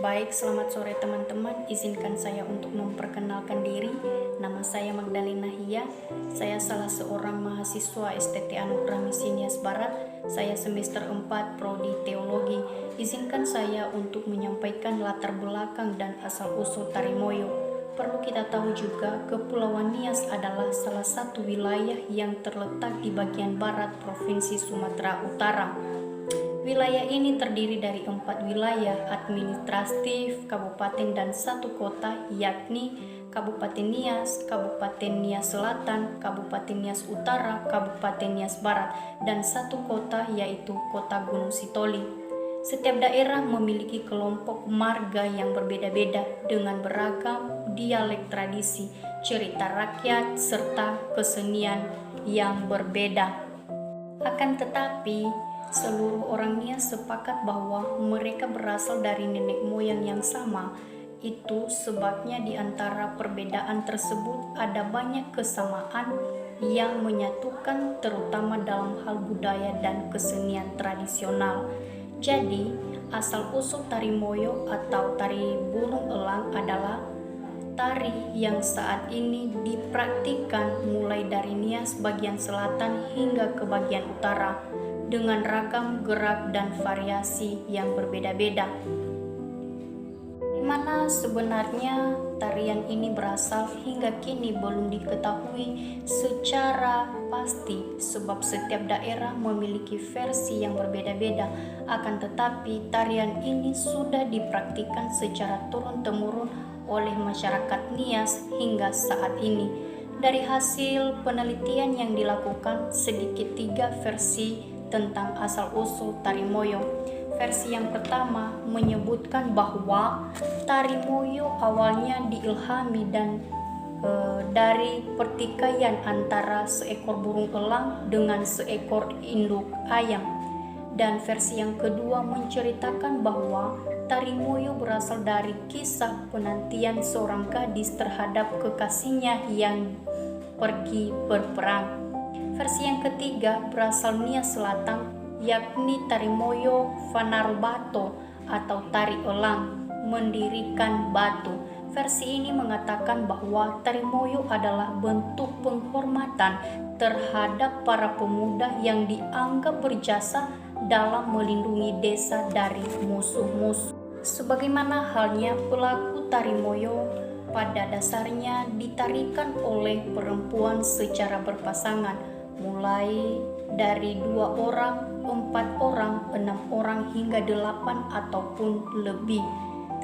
Baik, selamat sore teman-teman. Izinkan saya untuk memperkenalkan diri. Nama saya Magdalena Hia. Saya salah seorang mahasiswa STT Anugerah Misienias Barat. Saya semester 4 Prodi Teologi. Izinkan saya untuk menyampaikan latar belakang dan asal-usul Tari Moyo. Perlu kita tahu juga, Kepulauan Nias adalah salah satu wilayah yang terletak di bagian barat Provinsi Sumatera Utara. Wilayah ini terdiri dari 4 wilayah administratif, kabupaten dan 1 kota, yakni Kabupaten Nias, Kabupaten Nias Selatan, Kabupaten Nias Utara, Kabupaten Nias Barat, dan 1 kota yaitu Kota Gunung Sitoli. Setiap daerah memiliki kelompok marga yang berbeda-beda dengan beragam dialek tradisi, cerita rakyat, serta kesenian yang berbeda. Akan tetapi, seluruh orang Nias sepakat bahwa mereka berasal dari nenek moyang yang sama. Itu sebabnya di antara perbedaan tersebut ada banyak kesamaan yang menyatukan, terutama dalam hal budaya dan kesenian tradisional. Jadi, asal-usul Tari Moyo atau Tari Burung Elang adalah tari yang saat ini dipraktikkan mulai dari Nias bagian selatan hingga ke bagian utara, dengan ragam gerak dan variasi yang berbeda-beda. Di mana sebenarnya tarian ini berasal hingga kini belum diketahui secara pasti, sebab setiap daerah memiliki versi yang berbeda-beda. Akan tetapi tarian ini sudah dipraktikkan secara turun-temurun oleh masyarakat Nias hingga saat ini. Dari hasil penelitian yang dilakukan, sedikit 3 versi tentang asal-usul Tari Moyo. Versi yang pertama menyebutkan bahwa Tari Moyo awalnya diilhami dari pertikaian antara seekor burung elang dengan seekor induk ayam. Dan versi yang kedua menceritakan bahwa Tari Moyo berasal dari kisah penantian seorang gadis terhadap kekasihnya yang pergi berperang. Versi yang ketiga berasal Nias Selatan, yakni Tari Moyo Fanarubato atau Tari Elang mendirikan batu. Versi ini mengatakan bahwa Tari Moyo adalah bentuk penghormatan terhadap para pemuda yang dianggap berjasa dalam melindungi desa dari musuh-musuh. Sebagaimana halnya pelaku Tari Moyo, pada dasarnya ditarikan oleh perempuan secara berpasangan, mulai dari 2 orang, 4 orang, 6 orang hingga 8 ataupun lebih.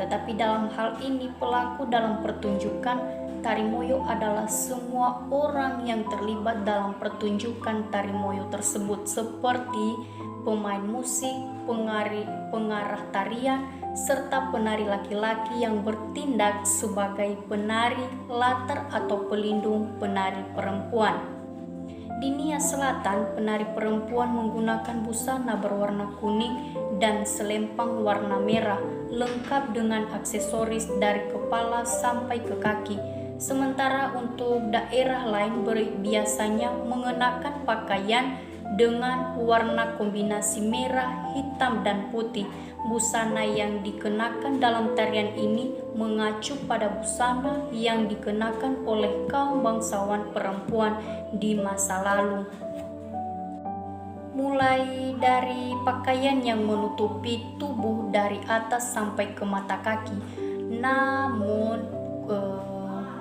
Tetapi dalam hal ini pelaku dalam pertunjukan Tari Moyo adalah semua orang yang terlibat dalam pertunjukan Tari Moyo tersebut, seperti pemain musik, pengarah tarian, serta penari laki-laki yang bertindak sebagai penari latar atau pelindung penari perempuan. Di Nias Selatan, penari perempuan menggunakan busana berwarna kuning dan selempang warna merah, lengkap dengan aksesoris dari kepala sampai ke kaki. Sementara untuk daerah lain biasanya mengenakan pakaian dengan warna kombinasi merah, hitam, dan putih. Busana yang dikenakan dalam tarian ini mengacu pada busana yang dikenakan oleh kaum bangsawan perempuan di masa lalu. Mulai dari pakaian yang menutupi tubuh dari atas sampai ke mata kaki, namun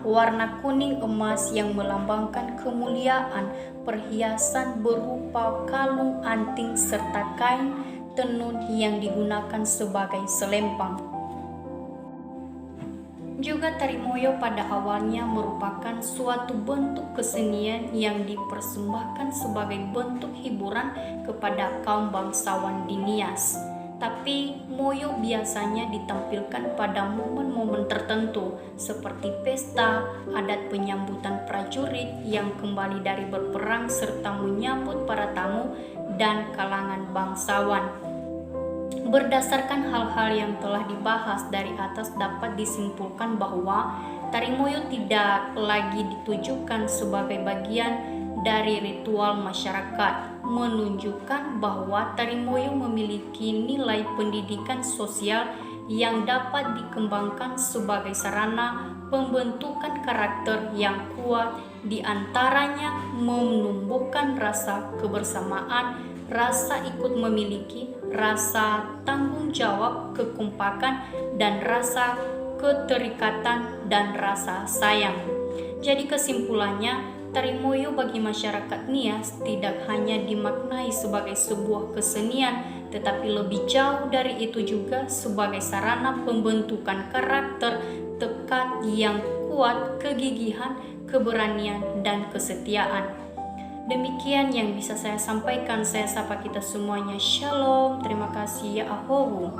warna kuning emas yang melambangkan kemuliaan, perhiasan berupa kalung, anting, serta kain tenun yang digunakan sebagai selempang. Juga Tari Moyo pada awalnya merupakan suatu bentuk kesenian yang dipersembahkan sebagai bentuk hiburan kepada kaum bangsawan di Nias. Tapi Moyo biasanya ditampilkan pada momen-momen tertentu seperti pesta, adat penyambutan prajurit yang kembali dari berperang, serta menyambut para tamu dan kalangan bangsawan. Berdasarkan hal-hal yang telah dibahas dari atas, dapat disimpulkan bahwa Tari Moyo tidak lagi ditujukan sebagai bagian dari ritual masyarakat, menunjukkan bahwa Tari Moyo memiliki nilai pendidikan sosial yang dapat dikembangkan sebagai sarana pembentukan karakter yang kuat, di antaranya menumbuhkan rasa kebersamaan, rasa ikut memiliki, rasa tanggung jawab, kekompakan, dan rasa keterikatan dan rasa sayang. Jadi kesimpulannya, tari moyo bagi masyarakat Nias tidak hanya dimaknai sebagai sebuah kesenian, tetapi lebih jauh dari itu juga sebagai sarana pembentukan karakter, tekad yang kuat, kegigihan, keberanian, dan kesetiaan. Demikian yang bisa saya sampaikan. Saya sapa kita semuanya. Shalom, terima kasih, ya ahowu.